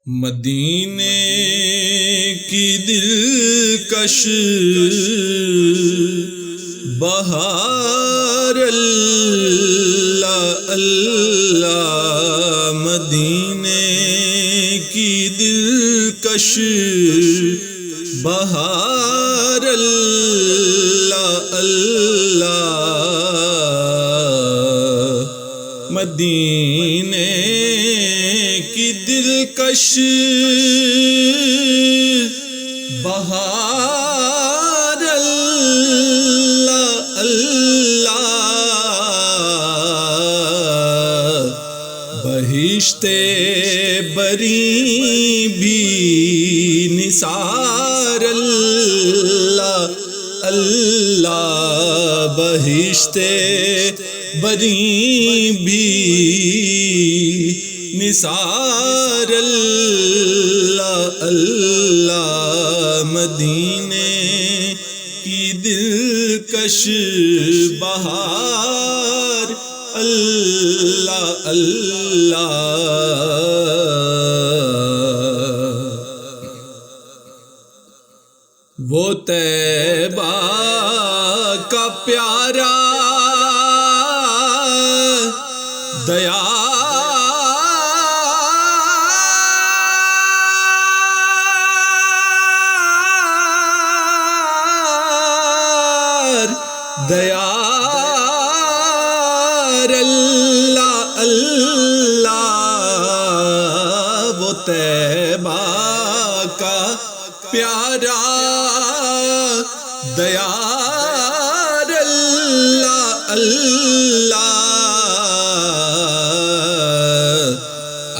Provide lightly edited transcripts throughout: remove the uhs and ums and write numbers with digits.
مدینے کی دلکش بہار اللہ اللہ، مدینے کی دلکش بہار اللہ اللہ، مدینے کی دلکش بہار اللہ اللہ، بہشت بری بھی نثار اللہ اللہ، بہشت بری بھی نثار اللہ اللہ، مدینے کی دلکش بہار اللہ اللہ۔ وہ طیبہ کا پیارا دیار اللہ اللہ، وہ طیبہ کا پیارا دیار اللہ اللہ،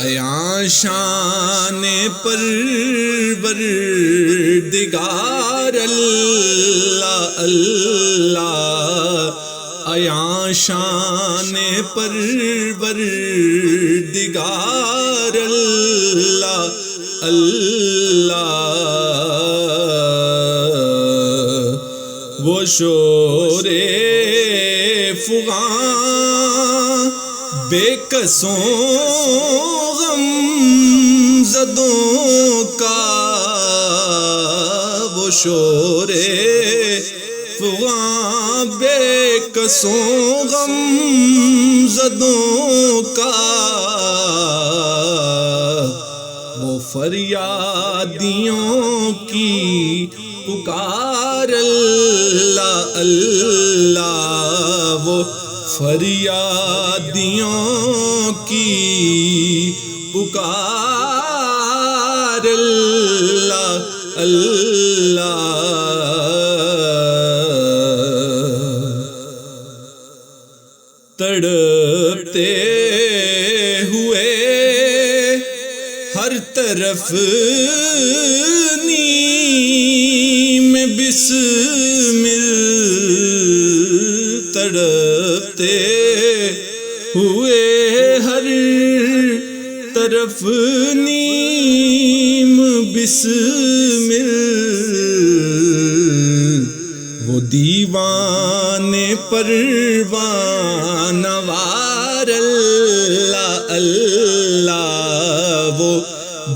عیاں شان پروردگار اللہ اللہ، عیاں شان پروردگار اللہ اللہ، وہ شور فغاں بے کسوں غم زدوں کا، وہ شور فغاں بے کسوں غم زدوں کا، وہ فریادیوں کی پکار اللہ اللہ، وہ فریادیوں کی پکار اللہ اللہ، تڑپتے ہوئے ہر طرف نیم بسمل، تڑپتے ہوئے ہر طرف نیم بسمل، وہ دیوان پروان وار اللہ اللہ، وہ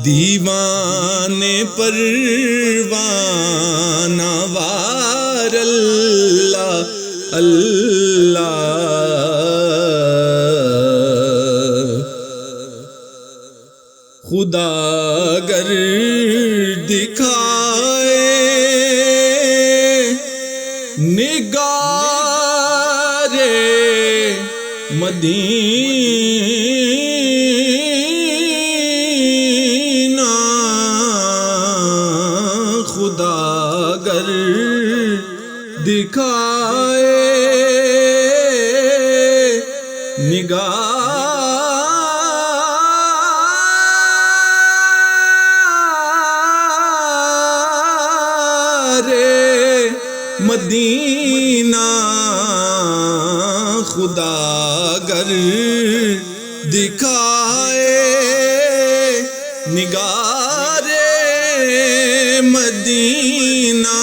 دیوان پروان وار اللہ اللہ، خدا گر دکھائے نگار مدینہ، خدا گر دکھائے نگار مدینہ، خدا گر دکھائے نگار مدینہ،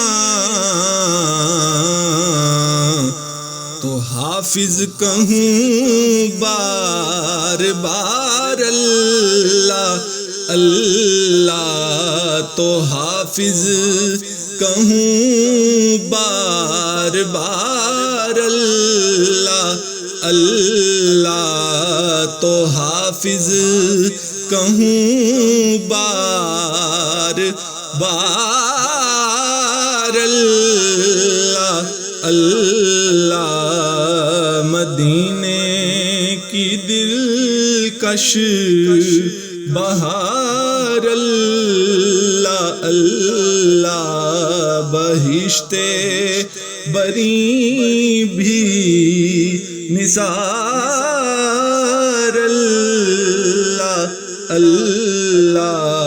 تو حافظ کہوں بار بار اللہ اللہ تو حافظ کہوں بار بار اللہ، اللہ تو حافظ کہوں بار بار اللہ، اللہ مدینے کی دلکش بہار اللہ، اللہ بہشت بری بھی نثار اللہ، اللہ